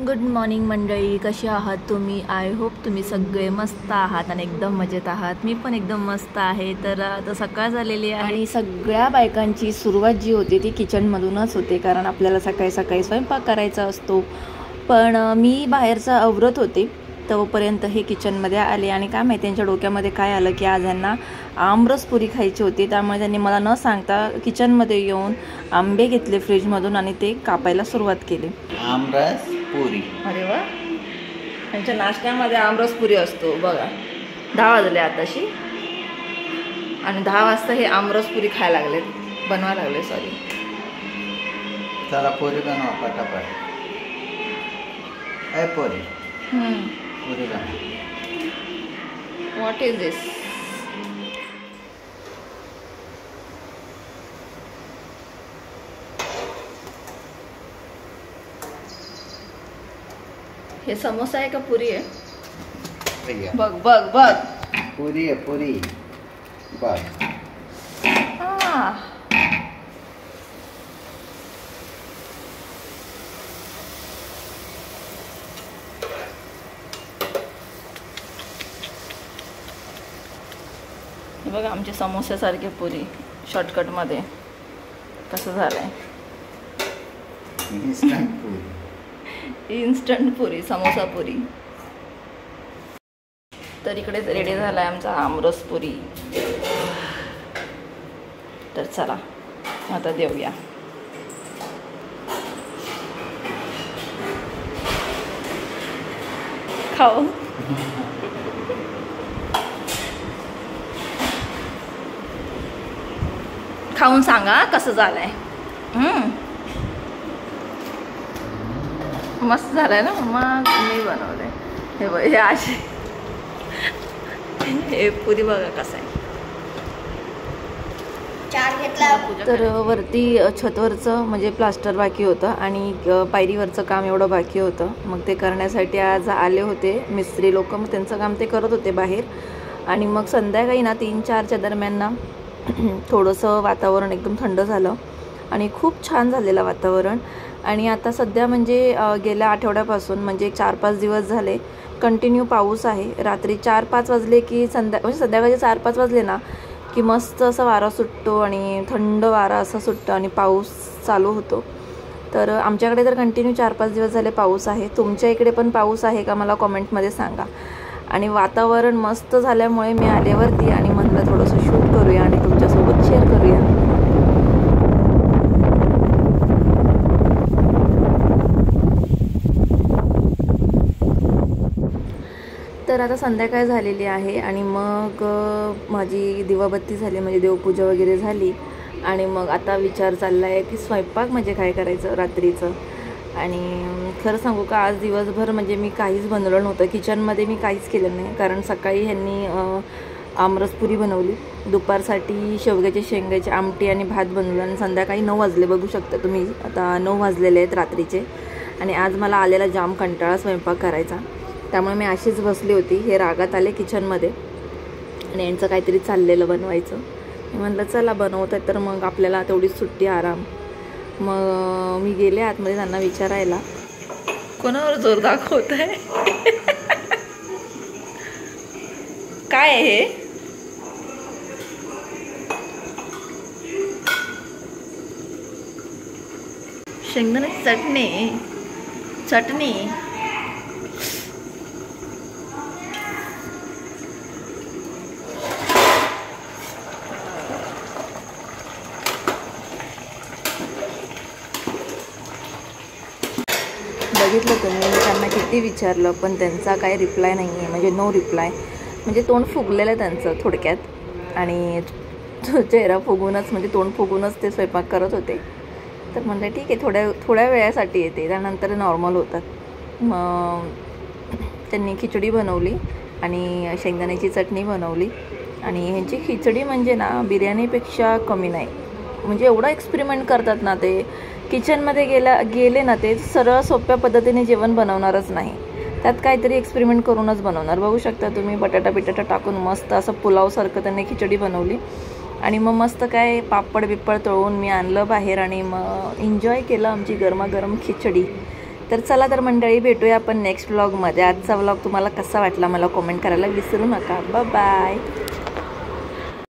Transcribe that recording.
Good morning मंडळी, कशी आहात तुम्ही? आय होप तुम्ही सगळे मस्त आहात आणि एकदम मजेत आहात. मी पण एकदम मस्त आहे. तर आता सकाळ झालेली आहे आणि सगळ्या बायकांची सुरुवात जी होती ती किचनमधूनच होते, कारण आपल्याला सकाळी सकाळी स्वयंपाक करायचा असतो. पण मी बाहेरचा आवरत होते तोपर्यंत हे किचनमध्ये आले आणि काय माहिती त्यांच्या डोक्यामध्ये काय आलं की आज यांना आमरस पुरी खायची होती. त्यामुळे त्यांनी मला न सांगता किचनमध्ये येऊन आंबे घेतले फ्रीजमधून आणि ते कापायला सुरुवात केली. आमरस पुरी. अरे वा, त्यांच्या नाश्त्यामध्ये आमरस पुरी असतो बघा. 10 वाजले आताशी आणि 10 वाजता हे आमरस पुरी खायला लागले, बनवायला लागले. सॉरी, चला पुरी बनवा पटापट. पुरी पुरी बनवा. व्हॉट इज दिस? हे समोसा आहे का पुरी आहे? बघ बघ बघ, पुरी आहे पुरी. बघ हे बघा आमची समोस्यासारखी पुरी शॉर्टकटमध्ये कसं झालंय. इन्स्टंट पुरी, इन्स्टंट पुरी, समोसा पुरी. तर इकडे रेडी झाला आहे आमचा आमरस पुरी. तर चला आता देऊया. खाऊ. खाऊन सांगा कसं झालंय. मस्त झालंय ना. मग मी बनवलंय हे बघ, हे असे हे पुरी बघा कसं आहे. तर वरती छतवरचं म्हणजे प्लास्टर बाकी होतं आणि पायरीवरचं काम एवढं बाकी होतं. मग ते करण्यासाठी आज आले होते मिस्त्री लोक. मग त्यांचं काम ते करत होते बाहेर. आणि मग संध्याकाळी ना 3-4च्या दरम्यान ना थोडंसं वातावरण एकदम थंड झालं आणि खूप छान झालेलं वातावरण. आणि आता सध्या म्हणजे गेल्या आठवड्यापासून म्हणजे 4-5 दिवस झाले कंटिन्यू पाऊस आहे. रात्री 4-5 वाजले की म्हणजे संध्याकाळचे 4-5 वाजले ना की मस्त असा वारा सुटतो आणि थंड वारा असा सुटतो आणि पाऊस चालू होतो. तर आमच्याकडे तर कंटिन्यू 4-5 दिवस झाले पाऊस आहे. तुमच्या इकडे पण पाऊस आहे का मला कॉमेंटमध्ये सांगा. आणि वातावरण मस्त झाल्यामुळे मी आल्यावरती आणि म्हणलं थोडंसं शूट करूया आणि तुमच्यासोबत शेअर करूया. तर आता संध्याकाळ झालेली आहे आणि मग माझी दिवाबत्ती झाली म्हणजे देवपूजा वगैरे झाली. आणि मग आता विचार चालला आहे की स्वयंपाक म्हणजे काय करायचं रात्रीचं. आणि खरं सांगू का, आज दिवसभर म्हणजे मी काहीच बनवलं नव्हतं. किचनमध्ये मी काहीच केलं नाही, कारण सकाळी ह्यांनी आमरसपुरी बनवली, दुपारसाठी शेवग्याची शेंगाची आमटी आणि भात बनवलं आणि संध्याकाळी 9 वाजले. बघू शकता तुम्ही, आता 9 वाजलेले आहेत रात्रीचे. आणि आज मला आलेला जाम कंटाळा स्वयंपाक करायचा. त्यामुळे मी अशीच बसली होती. हे रागात आले किचनमध्ये आणि यांचं काहीतरी चाललेलं बनवायचं. मी म्हटलं चला बनवत आहे तर मग आपल्याला तेवढीच सुट्टी आराम. मग मी गेले आतमध्ये त्यांना विचारायला कोणावर जोर दाखवत आहे. काय आहे हे? शेंगदाण्याची चटणी. चटणी बघितलं तुम्ही, मी त्यांना किती विचारलं पण त्यांचा काही रिप्लाय नाही आहे. म्हणजे नो रिप्लाय, म्हणजे तोंड फुगलेलं आहे त्यांचं थोडक्यात. आणि चेहरा फुगूनच म्हणजे तोंड फुगूनच ते स्वयंपाक करत होते. तर म्हणलं ठीक आहे, थोड्या वेळासाठी येते, त्यानंतर नॉर्मल होतात. मग त्यांनी खिचडी बनवली आणि शेंगदाण्याची चटणी बनवली. आणि ह्यांची खिचडी म्हणजे ना बिर्याणीपेक्षा कमी नाही. म्हणजे एवढं एक्सपेरिमेंट करतात ना ते. किचनमध्ये गेले ना ते सरळ सोप्या पद्धतीने जेवण बनवणारच नाही. त्यात काहीतरी एक्सपेरिमेंट करूनच बनवणार. बघू शकता तुम्ही, बटाटा टाकून मस्त असं पुलावसारखं त्यांनी खिचडी बनवली. आणि मग मस्त काय पापड बिप्पड तळून मी आणलं बाहेर आणि मग एन्जॉय केलं आमची गरमागरम खिचडी. तर चला तर मंडळी, भेटूया आपण नेक्स्ट व्लॉगमध्ये. आजचा व्लॉग तुम्हाला कसा वाटला मला कमेंट करायला विसरू नका. बाय.